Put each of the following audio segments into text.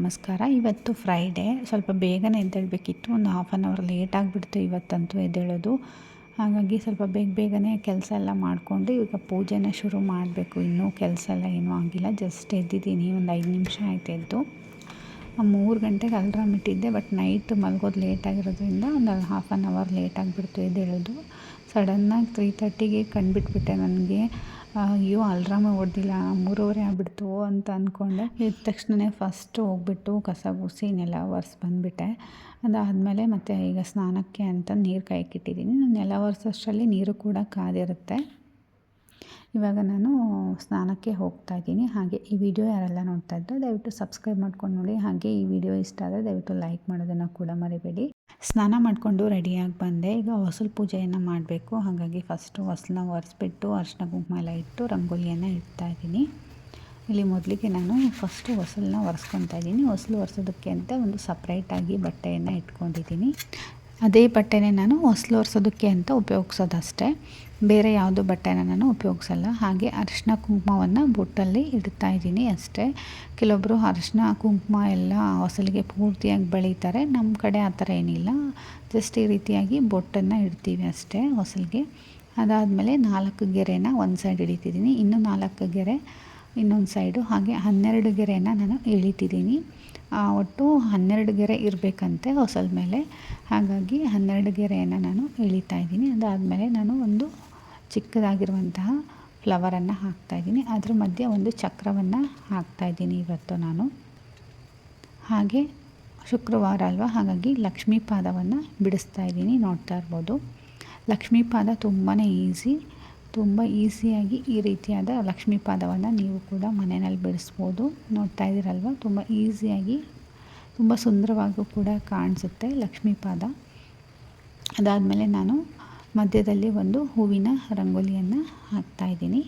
ನಮಸ್ಕಾರ. ಇವತ್ತು ಫ್ರೈಡೇ, ಸ್ವಲ್ಪ ಬೇಗನೆ ಎದ್ದೇಳಬೇಕಿತ್ತು. ಒಂದು ಹಾಫ್ ಆನ್ ಅವರ್ ಲೇಟ್ ಆಗಿಬಿಡ್ತು ಇವತ್ತಂತೂ ಎದ್ದೇಳೋದು. ಹಾಗಾಗಿ ಸ್ವಲ್ಪ ಬೇಗನೆ ಕೆಲಸ ಎಲ್ಲ ಮಾಡಿಕೊಂಡು ಈಗ ಪೂಜೆನ ಶುರು ಮಾಡಬೇಕು. ಇನ್ನೂ ಕೆಲಸ ಎಲ್ಲ ಏನೂ ಆಗಿಲ್ಲ, ಜಸ್ಟ್ ಎದ್ದಿದ್ದೀನಿ, ಒಂದು 5 ನಿಮಿಷ ಆಯ್ತು ಎದ್ದು. 3 ಗಂಟೆಗೆ ಅಲ್ರಾಮ್ ಇಟ್ಟಿದ್ದೆ, ಬಟ್ ನೈಟ್ ಮಲಗೋದು ಲೇಟ್ ಆಗಿರೋದ್ರಿಂದ ಒಂದು ಹಾಫ್ ಆನ್ ಅವರ್ ಲೇಟ್ ಆಗಿಬಿಡ್ತು ಎದ್ದೇಳೋದು. ಸಡನ್ನಾಗಿ 3:30ಗೆ ಕಂಡುಬಿಟ್ಬಿಟ್ಟೆ ನನಗೆ. ಅಯ್ಯೋ, ಅಲ್ರಾಮೇ ಹೊಡೆದಿಲ್ಲ, 3:30 ಆಗಿಬಿಡ್ತು ಅಂತ ಅಂದ್ಕೊಂಡೆ. ಎದ್ದ ತಕ್ಷಣವೇ ಫಸ್ಟು ಹೋಗ್ಬಿಟ್ಟು ಕಸ ಗುಡಿಸಿ ನೆಲ ಒರೆಸಿ ಬಂದುಬಿಟ್ಟೆ. ಅದಾದಮೇಲೆ ಮತ್ತು ಈಗ ಸ್ನಾನಕ್ಕೆ ಅಂತ ನೀರು ಕಾಯಕ್ಕಿಟ್ಟಿದ್ದೀನಿ. ನೆಲ ಒರೆಸೋಷ್ಟರಲ್ಲಿ ನೀರು ಕೂಡ ಕಾದಿರುತ್ತೆ. ಇವಾಗ ನಾನು ಸ್ನಾನಕ್ಕೆ ಹೋಗ್ತಾ ಇದ್ದೀನಿ. ಹಾಗೆ ಈ ವಿಡಿಯೋ ಯಾರೆಲ್ಲ ನೋಡ್ತಾ ಇದ್ದರೆ ದಯವಿಟ್ಟು ಸಬ್ಸ್ಕ್ರೈಬ್ ಮಾಡ್ಕೊಂಡು ನೋಡಿ. ಹಾಗೆ ಈ ವಿಡಿಯೋ ಇಷ್ಟ ಆದರೆ ದಯವಿಟ್ಟು ಲೈಕ್ ಮಾಡೋದನ್ನು ಕೂಡ ಮರಿಬೇಡಿ. ಸ್ನಾನ ಮಾಡಿಕೊಂಡು ರೆಡಿಯಾಗಿ ಬಂದೆ. ಈಗ ಹೊಸಲು ಪೂಜೆಯನ್ನು ಮಾಡಬೇಕು. ಹಾಗಾಗಿ ಫಸ್ಟು ಹೊಸಲನ್ನ ಒರೆಸ್ಬಿಟ್ಟು ಅರಿಶಿನ ಕುಂಕುಮ ಎಲ್ಲ ಇಟ್ಟು ರಂಗೋಲಿಯನ್ನು ಇಡ್ತಾಯಿದ್ದೀನಿ. ಇಲ್ಲಿ ಮೊದಲಿಗೆ ನಾನು ಫಸ್ಟು ಹೊಸಲನ್ನ ಒರೆಸ್ಕೊತಾ ಇದ್ದೀನಿ. ಹೊಸಲು ಒರೆಸೋದಕ್ಕೆ ಅಂತ ಒಂದು ಸಪ್ರೇಟಾಗಿ ಬಟ್ಟೆಯನ್ನು ಇಟ್ಕೊಂಡಿದ್ದೀನಿ. ಅದೇ ಬಟ್ಟೆನೇ ನಾನು ಹೊಸಲು ಒರೆಸೋದಕ್ಕೆ ಅಂತ ಉಪಯೋಗಿಸೋದಷ್ಟೇ, ಬೇರೆ ಯಾವುದೋ ಬಟ್ಟೆನ ನಾನು ಉಪಯೋಗಿಸಲ್ಲ. ಹಾಗೆ ಅರಿಶಿನ ಕುಂಕುಮವನ್ನು ಬೊಟ್ಟಲ್ಲಿ ಇಡ್ತಾಯಿದ್ದೀನಿ ಅಷ್ಟೇ. ಕೆಲವೊಬ್ಬರು ಅರಿಶಿನ ಕುಂಕುಮ ಎಲ್ಲ ಹೊಸಲಿಗೆ ಪೂರ್ತಿಯಾಗಿ ಬಳಿತಾರೆ. ನಮ್ಮ ಕಡೆ ಆ ಥರ ಏನಿಲ್ಲ, ಜಸ್ಟ್ ಈ ರೀತಿಯಾಗಿ ಬೊಟ್ಟನ್ನು ಇಡ್ತೀವಿ ಅಷ್ಟೇ ಹೊಸಲಿಗೆ. ಅದಾದಮೇಲೆ 4 ಗೆರೆನ ಒಂದು ಸೈಡ್ ಹಿಡಿತಿದ್ದೀನಿ, ಇನ್ನೂ 4 ಗೆರೆ ಇನ್ನೊಂದು ಸೈಡು, ಹಾಗೆ 12 ಗೆರೆನ ನಾನು ಎಳಿತಿದ್ದೀನಿ. ಒಟ್ಟು 12 ಗೆರೆ ಇರಬೇಕಂತೆ ಹೊಸಲ ಮೇಲೆ. ಹಾಗಾಗಿ 12 ಗೆರೆಯನ್ನು ನಾನು ಎಳಿತಾ ಇದ್ದೀನಿ. ಅದಾದಮೇಲೆ ನಾನು ಒಂದು ಚಿಕ್ಕದಾಗಿರುವಂತಹ ಫ್ಲವರನ್ನು ಹಾಕ್ತಾಯಿದ್ದೀನಿ. ಅದ್ರ ಮಧ್ಯೆ ಒಂದು ಚಕ್ರವನ್ನು ಹಾಕ್ತಾಯಿದ್ದೀನಿ ಇವತ್ತು ನಾನು. ಹಾಗೆ ಶುಕ್ರವಾರ ಅಲ್ವಾ, ಹಾಗಾಗಿ ಲಕ್ಷ್ಮೀ ಪಾದವನ್ನು ಬಿಡಿಸ್ತಾ ಇದ್ದೀನಿ. ನೋಡ್ತಾ ಇರ್ಬೋದು, ಲಕ್ಷ್ಮೀ ಪಾದ ತುಂಬಾ ಈಸಿ. ತುಂಬ ಈಸಿಯಾಗಿ ಈ ರೀತಿಯಾದ ಲಕ್ಷ್ಮೀ ಪಾದವನ್ನು ನೀವು ಕೂಡ ಮನೆಯಲ್ಲಿ ಬಿಡಿಸ್ಬೋದು. ನೋಡ್ತಾ ಇದ್ದೀರಲ್ವ, ತುಂಬ ಈಸಿಯಾಗಿ ತುಂಬ ಸುಂದರವಾಗೂ ಕೂಡ ಕಾಣಿಸುತ್ತೆ ಲಕ್ಷ್ಮೀ ಪಾದ. ಅದಾದಮೇಲೆ ನಾನು ಮಧ್ಯದಲ್ಲಿ ಒಂದು ಹೂವಿನ ರಂಗೋಲಿಯನ್ನು ಹಾಕ್ತಾಯಿದ್ದೀನಿ.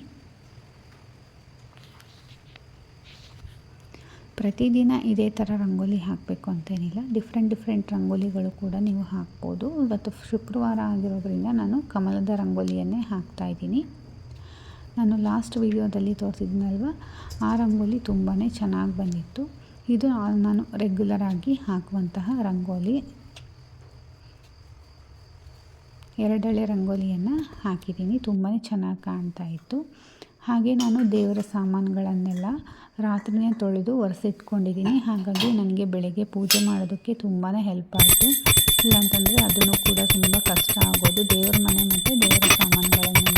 ಪ್ರತಿದಿನ ಇದೇ ಥರ ರಂಗೋಲಿ ಹಾಕಬೇಕು ಅಂತೇನಿಲ್ಲ, ಡಿಫ್ರೆಂಟ್ ರಂಗೋಲಿಗಳು ಕೂಡ ನೀವು ಹಾಕ್ಬೋದು. ಇವತ್ತು ಶುಕ್ರವಾರ ಆಗಿರೋದ್ರಿಂದ ನಾನು ಕಮಲದ ರಂಗೋಲಿಯನ್ನೇ ಹಾಕ್ತಾಯಿದ್ದೀನಿ. ನಾನು ಲಾಸ್ಟ್ ವಿಡಿಯೋದಲ್ಲಿ ತೋರಿಸಿದ್ನಲ್ವ, ಆ ರಂಗೋಲಿ ತುಂಬಾ ಚೆನ್ನಾಗಿ ಬಂದಿತ್ತು. ಇದು ನಾನು ರೆಗ್ಯುಲರ್ ಆಗಿ ಹಾಕುವಂತಹ ರಂಗೋಲಿ. 2 ಎಳೆ ರಂಗೋಲಿಯನ್ನು ಹಾಕಿದ್ದೀನಿ, ತುಂಬಾ ಚೆನ್ನಾಗಿ ಕಾಣ್ತಾ ಇತ್ತು. ಹಾಗೆ ನಾನು ದೇವರ ಸಾಮಾನುಗಳನ್ನೆಲ್ಲ ರಾತ್ರಿನೇ ತೊಳೆದು ಒರೆಸಿಟ್ಕೊಂಡಿದ್ದೀನಿ. ಹಾಗಾಗಿ ನನಗೆ ಬೆಳಗ್ಗೆ ಪೂಜೆ ಮಾಡೋದಕ್ಕೆ ತುಂಬಾ ಹೆಲ್ಪ್ ಆಯಿತು. ಇಲ್ಲಾಂತಂದರೆ ಅದನ್ನು ಕೂಡ ತುಂಬ ಕಷ್ಟ ಆಗೋದು. ದೇವ್ರ ಮನೆ ಮತ್ತು ದೇವರ ಸಾಮಾನುಗಳನ್ನು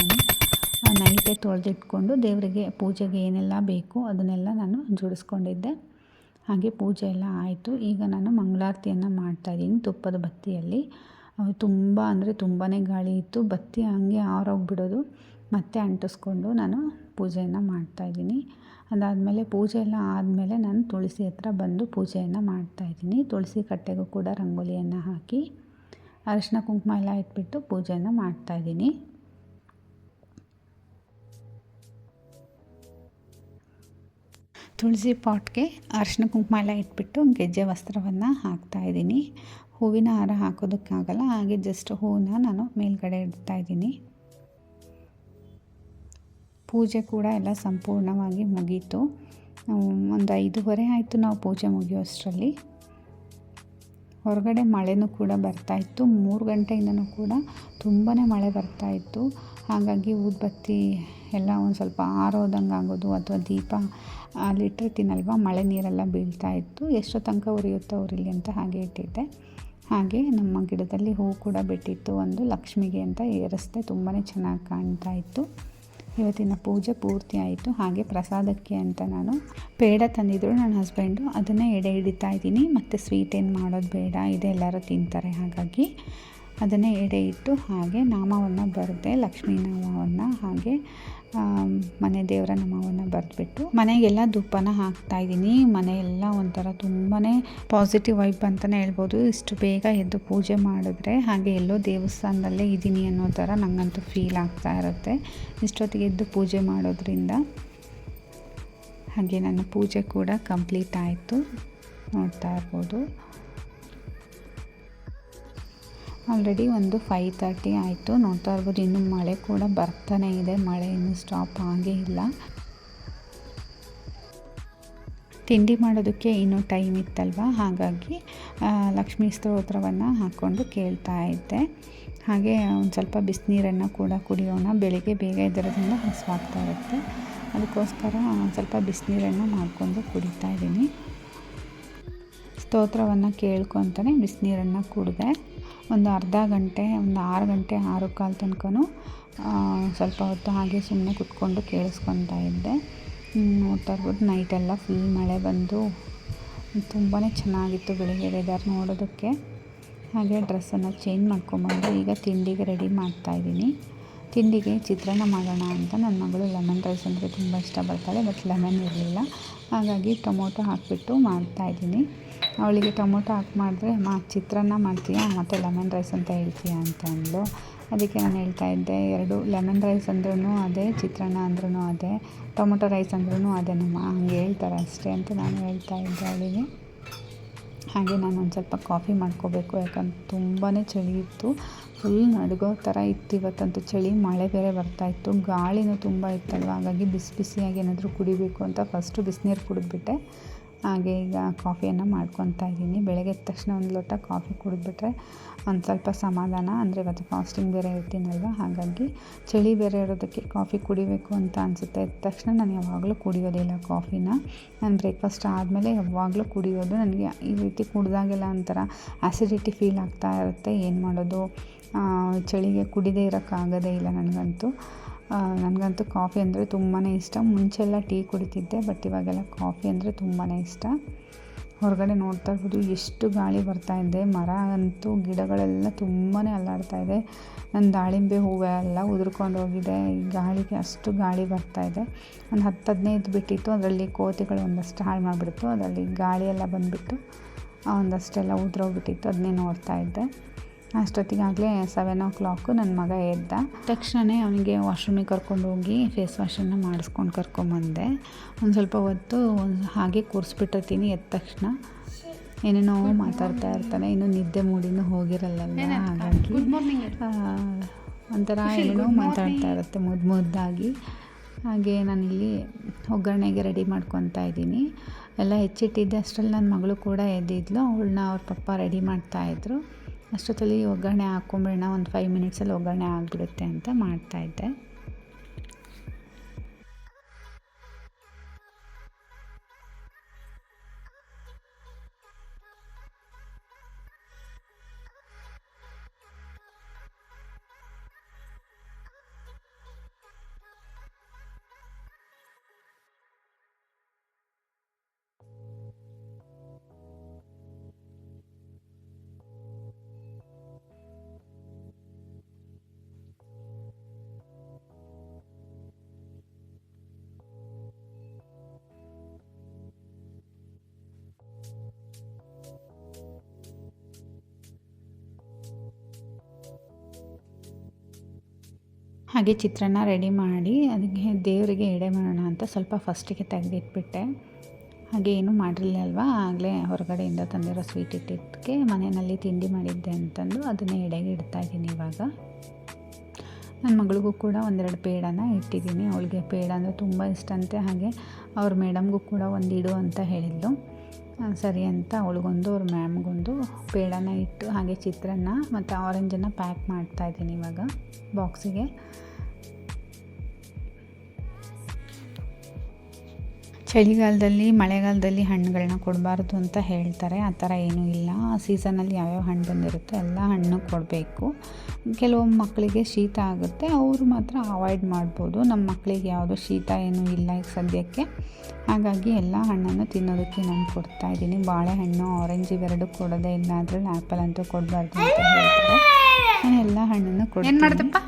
ನಾನು ನೈಟೇ ತೊಳೆದಿಟ್ಕೊಂಡು ದೇವರಿಗೆ ಪೂಜೆಗೆ ಏನೆಲ್ಲ ಬೇಕು ಅದನ್ನೆಲ್ಲ ನಾನು ಜೋಡಿಸ್ಕೊಂಡಿದ್ದೆ. ಹಾಗೆ ಪೂಜೆ ಎಲ್ಲ ಆಯಿತು. ಈಗ ನಾನು ಮಂಗಳಾರತಿಯನ್ನು ಮಾಡ್ತಾಯಿದ್ದೀನಿ ತುಪ್ಪದ ಬತ್ತಿಯಲ್ಲಿ. ತುಂಬ ಅಂದರೆ ತುಂಬಾ ಗಾಳಿ ಇತ್ತು, ಬತ್ತಿ ಹಂಗೆ ಆರೋಗ್ಬಿಡೋದು. ಮತ್ತೆ ಅಂಟಿಸ್ಕೊಂಡು ನಾನು ಪೂಜೆಯನ್ನು ಮಾಡ್ತಾಯಿದ್ದೀನಿ. ಅದಾದಮೇಲೆ ಪೂಜೆ ಎಲ್ಲ ಆದಮೇಲೆ ನಾನು ತುಳಸಿ ಹತ್ರ ಬಂದು ಪೂಜೆಯನ್ನು ಮಾಡ್ತಾಯಿದ್ದೀನಿ. ತುಳಸಿ ಕಟ್ಟೆಗೂ ಕೂಡ ರಂಗೋಲಿಯನ್ನು ಹಾಕಿ ಅರಿಶಿನ ಕುಂಕುಮ ಎಲ್ಲ ಇಟ್ಬಿಟ್ಟು ಪೂಜೆಯನ್ನು ಮಾಡ್ತಾಯಿದ್ದೀನಿ. ತುಳಸಿ ಪಾಟ್ಗೆ ಅರಿಶಿನ ಕುಂಕುಮ ಎಲ್ಲ ಇಟ್ಬಿಟ್ಟು ಗೆಜ್ಜೆ ವಸ್ತ್ರವನ್ನು ಹಾಕ್ತಾಯಿದ್ದೀನಿ. ಹೂವಿನ ಹಾರ ಹಾಕೋದಕ್ಕಾಗಲ್ಲ, ಹಾಗೆ ಜಸ್ಟ್ ಹೂವನ್ನ ನಾನು ಮೇಲ್ಗಡೆ ಇಡ್ತಾಯಿದ್ದೀನಿ. ಪೂಜೆ ಕೂಡ ಎಲ್ಲ ಸಂಪೂರ್ಣವಾಗಿ ಮುಗೀತು. ಒಂದು 5:15 ಆಯಿತು ನಾವು ಪೂಜೆ ಮುಗಿಯೋಷ್ಟರಲ್ಲಿ. ಹೊರಗಡೆ ಮಳೆನೂ ಕೂಡ ಬರ್ತಾಯಿತ್ತು. 3 ಗಂಟೆಯಿಂದನೂ ಕೂಡ ತುಂಬಾ ಮಳೆ ಬರ್ತಾಯಿತ್ತು. ಹಾಗಾಗಿ ಊದುಬತ್ತಿ ಎಲ್ಲ ಒಂದು ಸ್ವಲ್ಪ ಆರೋದಂಗೆ ಆಗೋದು, ಅಥವಾ ದೀಪ ಅಲ್ಲಿಟ್ಟಿರ್ತೀನಲ್ವ, ಮಳೆ ನೀರೆಲ್ಲ ಬೀಳ್ತಾಯಿತ್ತು. ಎಷ್ಟೋ ತನಕ ಉರಿಯುತ್ತೋ ಉರಿಲಿ ಅಂತ ಹಾಗೆ ಇಟ್ಟಿದ್ದೆ. ಹಾಗೆ ನಮ್ಮ ಗಿಡದಲ್ಲಿ ಹೂವು ಕೂಡ ಬಿಟ್ಟಿತ್ತು, ಒಂದು ಲಕ್ಷ್ಮಿಗೆ ಅಂತ ಏರಿಸ್ದೆ. ತುಂಬಾ ಚೆನ್ನಾಗಿ ಕಾಣ್ತಾ ಇತ್ತು. ಇವತ್ತಿನ ಪೂಜೆ ಪೂರ್ತಿ ಆಯಿತು. ಹಾಗೆ ಪ್ರಸಾದಕ್ಕೆ ಅಂತ ನಾನು ಪೇಡ ತಂದಿದ್ರು ನನ್ನ ಹಸ್ಬೆಂಡು, ಅದನ್ನೇ ಎಡೆ ಹಿಡಿತಾ ಇದ್ದೀನಿ. ಮತ್ತು ಸ್ವೀಟ್ ಏನು ಮಾಡೋದು ಬೇಡ, ಇದೆ ಎಲ್ಲರೂ ತಿಂತಾರೆ, ಹಾಗಾಗಿ ಅದನ್ನೇ ಎಡೆ ಇಟ್ಟು ಹಾಗೆ ನಾಮವನ್ನು ಬರೆದೆ, ಲಕ್ಷ್ಮೀ ನಾಮವನ್ನು. ಹಾಗೆ ಮನೆ ದೇವರ ನಾಮವನ್ನು ಬರೆದ್ಬಿಟ್ಟು ಮನೆಗೆಲ್ಲ ಧೂಪನ ಹಾಕ್ತಾಯಿದ್ದೀನಿ. ಮನೆಯೆಲ್ಲ ಒಂಥರ ತುಂಬಾ ಪಾಸಿಟಿವ್ ವೈಬ್ ಅಂತಲೇ ಹೇಳ್ಬೋದು, ಇಷ್ಟು ಬೇಗ ಎದ್ದು ಪೂಜೆ ಮಾಡಿದ್ರೆ. ಹಾಗೆ ಎಲ್ಲೋ ದೇವಸ್ಥಾನದಲ್ಲೇ ಇದ್ದೀನಿ ಅನ್ನೋ ಥರ ನನಗಂತೂ ಫೀಲ್ ಆಗ್ತಾ ಇರುತ್ತೆ ಇಷ್ಟೊತ್ತಿಗೆ ಎದ್ದು ಪೂಜೆ ಮಾಡೋದ್ರಿಂದ. ಹಾಗೆ ನನ್ನ ಪೂಜೆ ಕೂಡ ಕಂಪ್ಲೀಟ್ ಆಯಿತು, ನೋಡ್ತಾ ಇರ್ಬೋದು. ಆಲ್ರೆಡಿ ಒಂದು 5:30 ಆಯಿತು, ನೋಡ್ತಾ ಇರ್ಬೋದು. ಇನ್ನೂ ಮಳೆ ಕೂಡ ಬರ್ತಾನೆ ಇದೆ, ಮಳೆ ಇನ್ನೂ ಸ್ಟಾಪ್ ಆಗೇ ಇಲ್ಲ. ತಿಂಡಿ ಮಾಡೋದಕ್ಕೆ ಇನ್ನೂ ಟೈಮ್ ಇತ್ತಲ್ವ, ಹಾಗಾಗಿ ಲಕ್ಷ್ಮೀ ಸ್ತೋತ್ರವನ್ನು ಹಾಕ್ಕೊಂಡು ಕೇಳ್ತಾ ಇದ್ದೆ. ಹಾಗೆ ಒಂದು ಸ್ವಲ್ಪ ಬಿಸಿನೀರನ್ನು ಕೂಡ ಕುಡಿಯೋಣ, ಬೆಳಿಗ್ಗೆ ಬೇಗ ಎದ್ದರೋದ್ರಿಂದ ಹಸಿವಾಗ್ತಾ ಇರುತ್ತೆ, ಅದಕ್ಕೋಸ್ಕರ ಒಂದು ಸ್ವಲ್ಪ ಬಿಸಿನೀರನ್ನು ಮಾಡಿಕೊಂಡು ಕುಡಿತಾ ಇದ್ದೀನಿ. ಸ್ತೋತ್ರವನ್ನು ಕೇಳ್ಕೊತಾನೆ ಬಿಸಿನೀರನ್ನು ಕುಡಿದೆ. ಒಂದು ಅರ್ಧ ಗಂಟೆ, ಒಂದು 6 ಗಂಟೆ 6:15 ತನಕನೂ ಸ್ವಲ್ಪ ಹೊತ್ತು ಹಾಗೆ ಸುಮ್ಮನೆ ಕುತ್ಕೊಂಡು ಕೇಳಿಸ್ಕೊತಾ ಇದ್ದೆ. ನೋಡ್ತಾ ಇರ್ಬೋದು, ನೈಟೆಲ್ಲ ಫುಲ್ ಮಳೆ ಬಂದು ತುಂಬಾ ಚೆನ್ನಾಗಿತ್ತು ಬೆಳಿಗ್ಗೆ ವೆದರ್ ನೋಡೋದಕ್ಕೆ. ಹಾಗೆ ಡ್ರೆಸ್ಸನ್ನು ಚೇಂಜ್ ಮಾಡ್ಕೊಂಬಂದು ಈಗ ತಿಂಡಿಗೆ ರೆಡಿ ಮಾಡ್ತಾಯಿದ್ದೀನಿ. ತಿಂಡಿಗೆ ಚಿತ್ರಾನ್ನ ಮಾಡೋಣ ಅಂತ ನನ್ನ ಮಗಳು ಲೆಮನ್ ರೈಸ್ ಅಂದರೆ ತುಂಬ ಇಷ್ಟಪಡ್ತಾಳೆ, ಬಟ್ ಲೆಮನ್ ಇರಲಿಲ್ಲ, ಹಾಗಾಗಿ ಟೊಮೊಟೊ ಹಾಕಿಬಿಟ್ಟು ಮಾಡ್ತಾಯಿದ್ದೀನಿ. ಅವಳಿಗೆ ಟೊಮೊಟೊ ಹಾಕಿ ಮಾಡಿದ್ರೆ ಚಿತ್ರಾನ್ನ ಮಾಡ್ತೀಯಾ ಮತ್ತು ಲೆಮನ್ ರೈಸ್ ಅಂತ ಹೇಳ್ತೀಯಾ ಅಂತ ಅಂದಳು. ಅದಕ್ಕೆ ನಾನು ಹೇಳ್ತಾಯಿದ್ದೆ, 2 ಲೆಮನ್ ರೈಸ್ ಅಂದ್ರೂ ಅದೇ, ಚಿತ್ರಾನ್ನ ಅಂದ್ರೂ ಅದೇ, ಟೊಮೊಟೊ ರೈಸ್ ಅಂದ್ರೂ ಅದೇನಮ್ಮ, ಹಂಗೆ ಹೇಳ್ತಾರೆ ಅಷ್ಟೇ ಅಂತ ನಾನು ಹೇಳ್ತಾಯಿದ್ದೆ ಅವಳಿಗೆ. ಹಾಗೆ ನಾನು ಒಂದು ಸ್ವಲ್ಪ ಕಾಫಿ ಮಾಡ್ಕೋಬೇಕು, ಯಾಕಂದ್ರೆ ತುಂಬಾ ಚಳಿ ಇತ್ತು, ಫುಲ್ ನಡುಗೋ ಥರ ಇತ್ತು ಇವತ್ತಂತೂ ಚಳಿ. ಮಳೆ ಬೇರೆ ಬರ್ತಾಯಿತ್ತು, ಗಾಳಿನೂ ತುಂಬ ಇತ್ತಲ್ವ, ಹಾಗಾಗಿ ಬಿಸಿಯಾಗಿ ಏನಾದರೂ ಕುಡಿಬೇಕು ಅಂತ ಫಸ್ಟು ಬಿಸಿನೀರು ಕುಡಿದ್ಬಿಟ್ಟೆ. ಹಾಗೆ ಈಗ ಕಾಫಿಯನ್ನು ಮಾಡ್ಕೊತಾ ಇದ್ದೀನಿ. ಬೆಳಗ್ಗೆ ಎದ್ದ ತಕ್ಷಣ ಒಂದು ಲೋಟ ಕಾಫಿ ಕುಡಿದ್ಬಿಟ್ರೆ ಒಂದು ಸ್ವಲ್ಪ ಸಮಾಧಾನ. ಅಂದರೆ ಇವತ್ತು ಫಾಸ್ಟಿಂಗ್ ಬೇರೆ ಇರ್ತೀನಲ್ವ, ಹಾಗಾಗಿ ಚಳಿ ಬೇರೆ ಇರೋದಕ್ಕೆ ಕಾಫಿ ಕುಡಿಬೇಕು ಅಂತ ಅನಿಸುತ್ತೆ. ಎದ್ದ ತಕ್ಷಣ ನಾನು ಯಾವಾಗಲೂ ಕುಡಿಯೋದಿಲ್ಲ ಕಾಫಿನ. ನಾನು ಬ್ರೇಕ್ಫಾಸ್ಟ್ ಆದಮೇಲೆ ಯಾವಾಗಲೂ ಕುಡಿಯೋದು. ನನಗೆ ಈ ರೀತಿ ಕುಡಿದಾಗೆಲ್ಲ ಒಂಥರ ಆ್ಯಸಿಡಿಟಿ ಫೀಲ್ ಆಗ್ತಾ ಇರುತ್ತೆ. ಏನು ಮಾಡೋದು, ಚಳಿಗೆ ಕುಡಿದೇ ಇರೋಕ್ಕಾಗೋದೇ ಇಲ್ಲ ನನಗಂತೂ ಕಾಫಿ ಅಂದರೆ ತುಂಬಾ ಇಷ್ಟ. ಮುಂಚೆಲ್ಲ ಟೀ ಕುಡಿತಿದ್ದೆ, ಬಟ್ ಇವಾಗೆಲ್ಲ ಕಾಫಿ ಅಂದರೆ ತುಂಬಾ ಇಷ್ಟ. ಹೊರಗಡೆ ನೋಡ್ತಾ ಇರ್ಬೋದು ಎಷ್ಟು ಗಾಳಿ ಬರ್ತಾಯಿದೆ, ಮರ ಅಂತೂ ಗಿಡಗಳೆಲ್ಲ ತುಂಬಾ ಅಲ್ಲಾಡ್ತಾ ಇದೆ. ನನ್ನ ದಾಳಿಂಬೆ ಹೂವೆಲ್ಲ ಉದುರ್ಕೊಂಡು ಹೋಗಿದೆ, ಈ ಗಾಳಿಗೆ ಅಷ್ಟು ಗಾಳಿ ಬರ್ತಾಯಿದೆ. ಒಂದು 10-15 ಬಿಟ್ಟಿತ್ತು, ಅದರಲ್ಲಿ ಕೋತಿಗಳು ಒಂದಷ್ಟು ಹಾಳು ಮಾಡಿಬಿಡ್ತು, ಅದರಲ್ಲಿ ಗಾಳಿ ಎಲ್ಲ ಬಂದುಬಿಟ್ಟು ಒಂದಷ್ಟೆಲ್ಲ ಉದುರೋಗ್ಬಿಟ್ಟಿತ್ತು, ಅದನ್ನೇ ನೋಡ್ತಾ ಇದ್ದೆ. ಅಷ್ಟೊತ್ತಿಗಾಗಲೇ 7 o'clock ನನ್ನ ಮಗ ಎದ್ದ ತಕ್ಷಣ ಅವನಿಗೆ ವಾಶ್ರೂಮಿಗೆ ಕರ್ಕೊಂಡು ಹೋಗಿ ಫೇಸ್ ವಾಶನ್ನು ಮಾಡಿಸ್ಕೊಂಡು ಕರ್ಕೊಂಬಂದೆ. ಒಂದು ಸ್ವಲ್ಪ ಹೊತ್ತು ಹಾಗೆ ಕೂರಿಸ್ಬಿಟ್ಟಿರ್ತೀನಿ. ಎದ್ದ ತಕ್ಷಣ ಏನೇನೋ ಮಾತಾಡ್ತಾ ಇರ್ತಾನೆ, ಇನ್ನೂ ನಿದ್ದೆ ಮೂಡಿನೂ ಹೋಗಿರಲ್ಲ, ಹಾಗಾಗಿ ಒಂಥರ ಏನೇನೋ ಮಾತಾಡ್ತಾ ಇರುತ್ತೆ ಮುದ್ದಾಗಿ. ಹಾಗೆ ನಾನಿಲ್ಲಿ ಒಗ್ಗರಣೆಗೆ ರೆಡಿ ಮಾಡ್ಕೊತಾ ಇದ್ದೀನಿ. ಎಲ್ಲ ಹೆಚ್ಚಿಟ್ಟಿದ್ದೆ, ಅಷ್ಟರಲ್ಲಿ ನನ್ನ ಮಗಳು ಕೂಡ ಎದ್ದಿದ್ಲು, ಅವಳನ್ನ ಅವ್ರ ಪಪ್ಪ ರೆಡಿ ಮಾಡ್ತಾಯಿದ್ರು. ಅಷ್ಟೊತ್ತಲ್ಲಿ ಒಗ್ಗರಣೆ ಹಾಕ್ಕೊಂಬಿಡೋಣ, ಒಂದು 5 ಮಿನಿಟ್ಸಲ್ಲಿ ಒಗ್ಗರಣೆ ಆಗಿಬಿಡುತ್ತೆ ಅಂತ ಮಾಡ್ತಾಯಿದ್ದೆ. ಹಾಗೆ ಚಿತ್ರಾನ್ನ ರೆಡಿ ಮಾಡಿ ಅದಕ್ಕೆ ದೇವರಿಗೆ ಎಡೆ ಮಾಡೋಣ ಅಂತ ಸ್ವಲ್ಪ ಫಸ್ಟಿಗೆ ತೆಗೆದಿಟ್ಬಿಟ್ಟೆ. ಹಾಗೆ ಏನೂ ಮಾಡಿರಲಿಲ್ಲ ಅಲ್ವಾ, ಆಗಲೇ ಹೊರಗಡೆಯಿಂದ ತಂದಿರೋ ಸ್ವೀಟ್ ಇಟ್ಟಿದ್ದಕ್ಕೆ ಮನೆಯಲ್ಲಿ ತಿಂಡಿ ಮಾಡಿದ್ದೆ ಅಂತಂದು ಅದನ್ನೇ ಎಡೆಗೆ ಇಡ್ತಾಯಿದ್ದೀನಿ. ಇವಾಗ ನನ್ನ ಮಗಳಿಗೂ ಕೂಡ 1-2 ಪೇಡನ ಇಟ್ಟಿದ್ದೀನಿ. ಅವಳಿಗೆ ಪೇಡ ಅಂದರೆ ತುಂಬ ಇಷ್ಟ ಅಂತೆ. ಹಾಗೆ ಅವ್ರ ಮೇಡಮ್ಗೂ ಕೂಡ ಒಂದು ಇಡು ಅಂತ ಹೇಳಿದ್ಲು, ಸರಿ ಅಂತ ಅವಳಿಗೊಂದು ಅವ್ರ ಮ್ಯಾಮ್ಗೊಂದು ಪೇಡನ ಇಟ್ಟು ಹಾಗೆ ಚಿತ್ರಾನ್ನ ಮತ್ತು ಆರೆಂಜನ್ನು ಪ್ಯಾಕ್ ಮಾಡ್ತಾಯಿದ್ದೀನಿ ಇವಾಗ ಬಾಕ್ಸಿಗೆ. ಚಳಿಗಾಲದಲ್ಲಿ ಮಳೆಗಾಲದಲ್ಲಿ ಹಣ್ಣುಗಳನ್ನ ಕೊಡಬಾರ್ದು ಅಂತ ಹೇಳ್ತಾರೆ, ಆ ಥರ ಏನೂ ಇಲ್ಲ. ಸೀಸನಲ್ಲಿ ಯಾವ್ಯಾವ ಹಣ್ಣು ಬಂದಿರುತ್ತೋ ಎಲ್ಲ ಹಣ್ಣು ಕೊಡಬೇಕು. ಕೆಲವೊಂದು ಮಕ್ಕಳಿಗೆ ಶೀತ ಆಗುತ್ತೆ, ಅವರು ಮಾತ್ರ ಅವಾಯ್ಡ್ ಮಾಡ್ಬೋದು. ನಮ್ಮ ಮಕ್ಕಳಿಗೆ ಯಾವುದೋ ಶೀತ ಏನೂ ಇಲ್ಲ ಈಗ ಸದ್ಯಕ್ಕೆ, ಹಾಗಾಗಿ ಎಲ್ಲ ಹಣ್ಣನ್ನು ತಿನ್ನೋದಕ್ಕೆ ನಾನು ಕೊಡ್ತಾಯಿದ್ದೀನಿ. ಬಾಳೆಹಣ್ಣು ಆರೆಂಜ್ ಇವೆರಡು ಕೊಡೋದೇ ಇಲ್ಲ, ಅದರಲ್ಲಿ ಆ್ಯಪಲ್ ಅಂತೂ ಕೊಡಬಾರ್ದು ಅಂತ ಹೇಳ್ತಾರೆ. ನಾನು ಎಲ್ಲ ಹಣ್ಣನ್ನು ಕೊಡ್ತೀನಿ.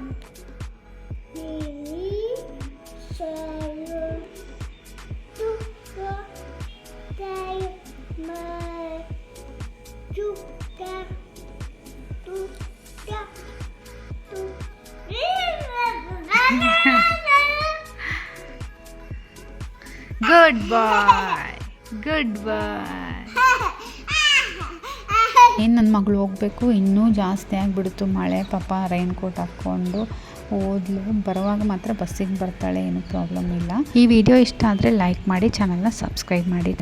ಗುಡ್ ಬಾಯ್, ಗುಡ್ ಬಾಯ್. ಏನು ನನ್ನ ಮಗಳು ಹೋಗಬೇಕು, ಇನ್ನೂ ಜಾಸ್ತಿ ಆಗಿಬಿಡ್ತು ಮಳೆ. ಪಾಪ ರೈನ್ ಕೋಟ್ ಹಾಕ್ಕೊಂಡು ಓದ್ಲು. ಬರುವಾಗ ಮಾತ್ರ ಬಸ್ಸಿಗೆ ಬರ್ತಾಳೆ, ಏನೂ ಪ್ರಾಬ್ಲಮ್ ಇಲ್ಲ. ಈ ವಿಡಿಯೋ ಇಷ್ಟ ಆದರೆ ಲೈಕ್ ಮಾಡಿ, ಚಾನಲ್ನ ಸಬ್ಸ್ಕ್ರೈಬ್ ಮಾಡಿ.